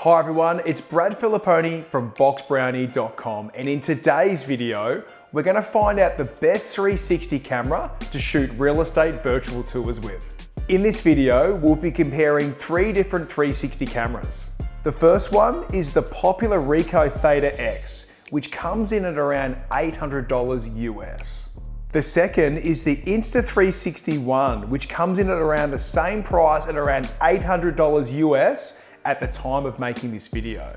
Hi everyone, it's Brad Filipponi from BoxBrownie.com, and in today's video, we're going to find out the best 360 camera to shoot real estate virtual tours with. In this video, we'll be comparing 3 different 360 cameras. The first one is the popular Ricoh Theta X, which comes in at around $800 US. The second is the Insta360 ONE, which comes in at around the same price at around $800 US at the time of making this video.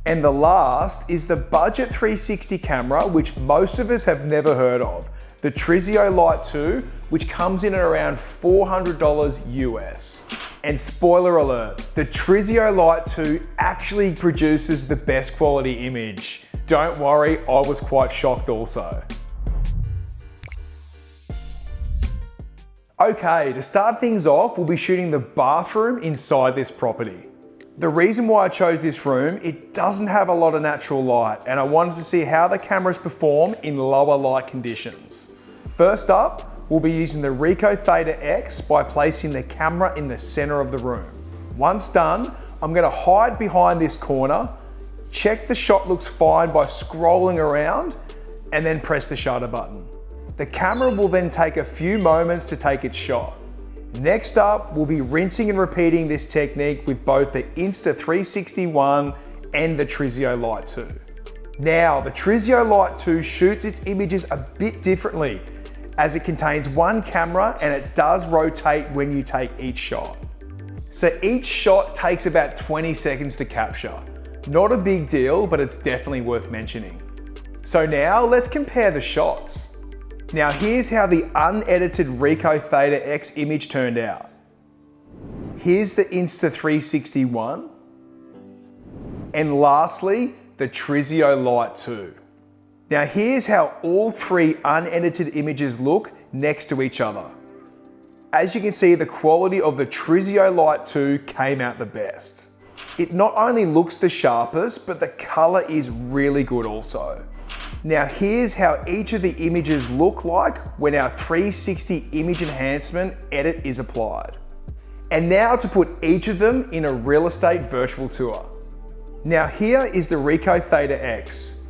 And the last is the budget 360 camera, which most of us have never heard of, the Trisio Lite 2, which comes in at around $400 US. And spoiler alert, the Trisio Lite 2 actually produces the best quality image. Don't worry, I was quite shocked also. Okay, to start things off, we'll be shooting the bathroom inside this property. The reason why I chose this room, it doesn't have a lot of natural light, and I wanted to see how the cameras perform in lower light conditions. First up, we'll be using the Ricoh Theta X by placing the camera in the center of the room. Once done, I'm gonna hide behind this corner, check the shot looks fine by scrolling around, and then press the shutter button. The camera will then take a few moments to take its shot. Next up, we'll be rinsing and repeating this technique with both the Insta360 ONE and the Trisio Lite 2. Now, the Trisio Lite 2 shoots its images a bit differently, as it contains one camera and it does rotate when you take each shot. So each shot takes about 20 seconds to capture. Not a big deal, but it's definitely worth mentioning. So now let's compare the shots. Now here's how the unedited Ricoh Theta X image turned out. Here's the Insta360 ONE. And lastly, the Trisio Lite 2. Now here's how all 3 unedited images look next to each other. As you can see, the quality of the Trisio Lite 2 came out the best. It not only looks the sharpest, but the color is really good also. Now here's how each of the images look like when our 360 image enhancement edit is applied. And now to put each of them in a real estate virtual tour. Now here is the Ricoh Theta X.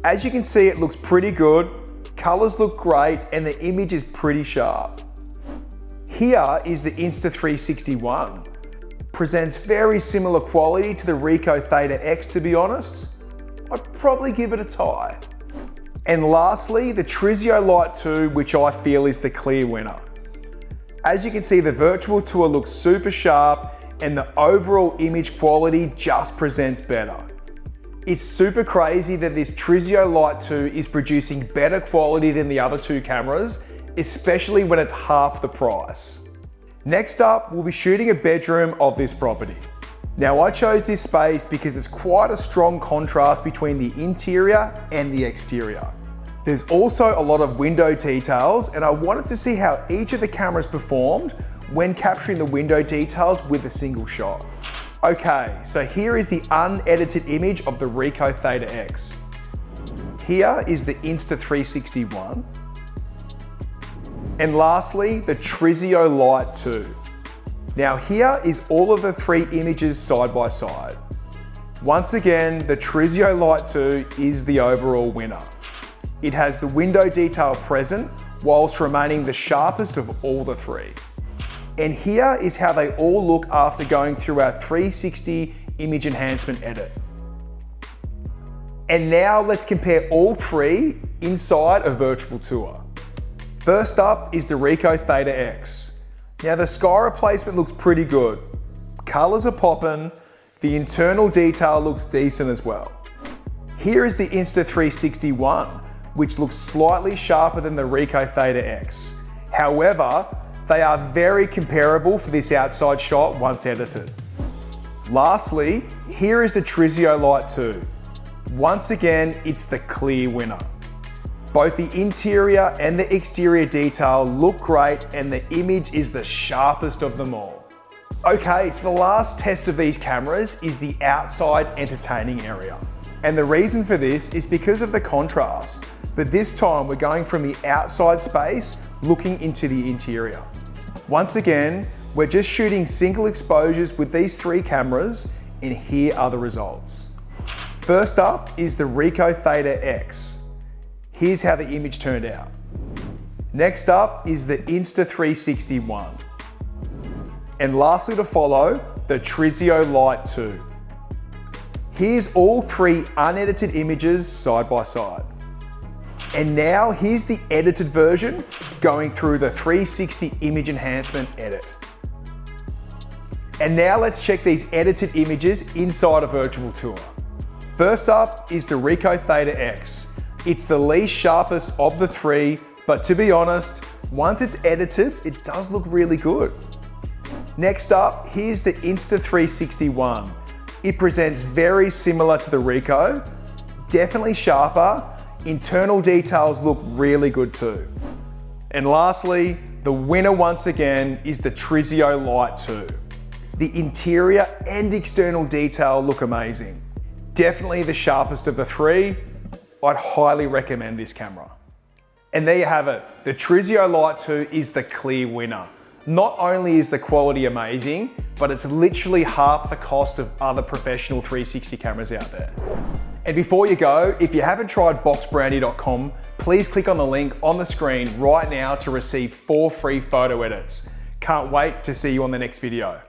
As you can see, it looks pretty good, colors look great, and the image is pretty sharp. Here is the Insta360 ONE. Presents very similar quality to the Ricoh Theta X, to be honest. I'd probably give it a tie. And lastly, the Trisio Lite 2, which I feel is the clear winner. As you can see, the virtual tour looks super sharp and the overall image quality just presents better. It's super crazy that this Trisio Lite 2 is producing better quality than the other 2 cameras, especially when it's half the price. Next up, we'll be shooting a bedroom of this property. Now I chose this space because it's quite a strong contrast between the interior and the exterior. There's also a lot of window details, and I wanted to see how each of the cameras performed when capturing the window details with a single shot. Okay, so here is the unedited image of the Ricoh Theta X. Here is the Insta360 ONE. And lastly, the Trisio Lite 2. Now here is all of the 3 images side by side. Once again, the Trisio Lite 2 is the overall winner. It has the window detail present whilst remaining the sharpest of all the 3. And here is how they all look after going through our 360 image enhancement edit. And now let's compare all 3 inside a virtual tour. First up is the Ricoh Theta X. Now the sky replacement looks pretty good. Colors are popping, the internal detail looks decent as well. Here is the Insta360 ONE, which looks slightly sharper than the Ricoh Theta X. However, they are very comparable for this outside shot once edited. Lastly, here is the Trisio Lite 2. Once again, it's the clear winner. Both the interior and the exterior detail look great, and the image is the sharpest of them all. Okay, so the last test of these cameras is the outside entertaining area. And the reason for this is because of the contrast, but this time we're going from the outside space looking into the interior. Once again, we're just shooting single exposures with these 3 cameras and here are the results. First up is the Ricoh Theta X. Here's how the image turned out. Next up is the Insta360 ONE. And lastly to follow, the Trisio Lite 2. Here's all three unedited images side by side. And now here's the edited version going through the 360 image enhancement edit. And now let's check these edited images inside a virtual tour. First up is the Ricoh Theta X. It's the least sharpest of the three, but to be honest, once it's edited, it does look really good. Next up, here's the Insta360 ONE. It presents very similar to the Ricoh, definitely sharper. Internal details look really good too. And lastly, the winner once again is the Trisio Lite 2. The interior and external detail look amazing. Definitely the sharpest of the three. I'd highly recommend this camera. And there you have it. The Trisio Lite 2 is the clear winner. Not only is the quality amazing, but it's literally half the cost of other professional 360 cameras out there. And before you go, if you haven't tried BoxBrownie.com, please click on the link on the screen right now to receive 4 free photo edits. Can't wait to see you on the next video.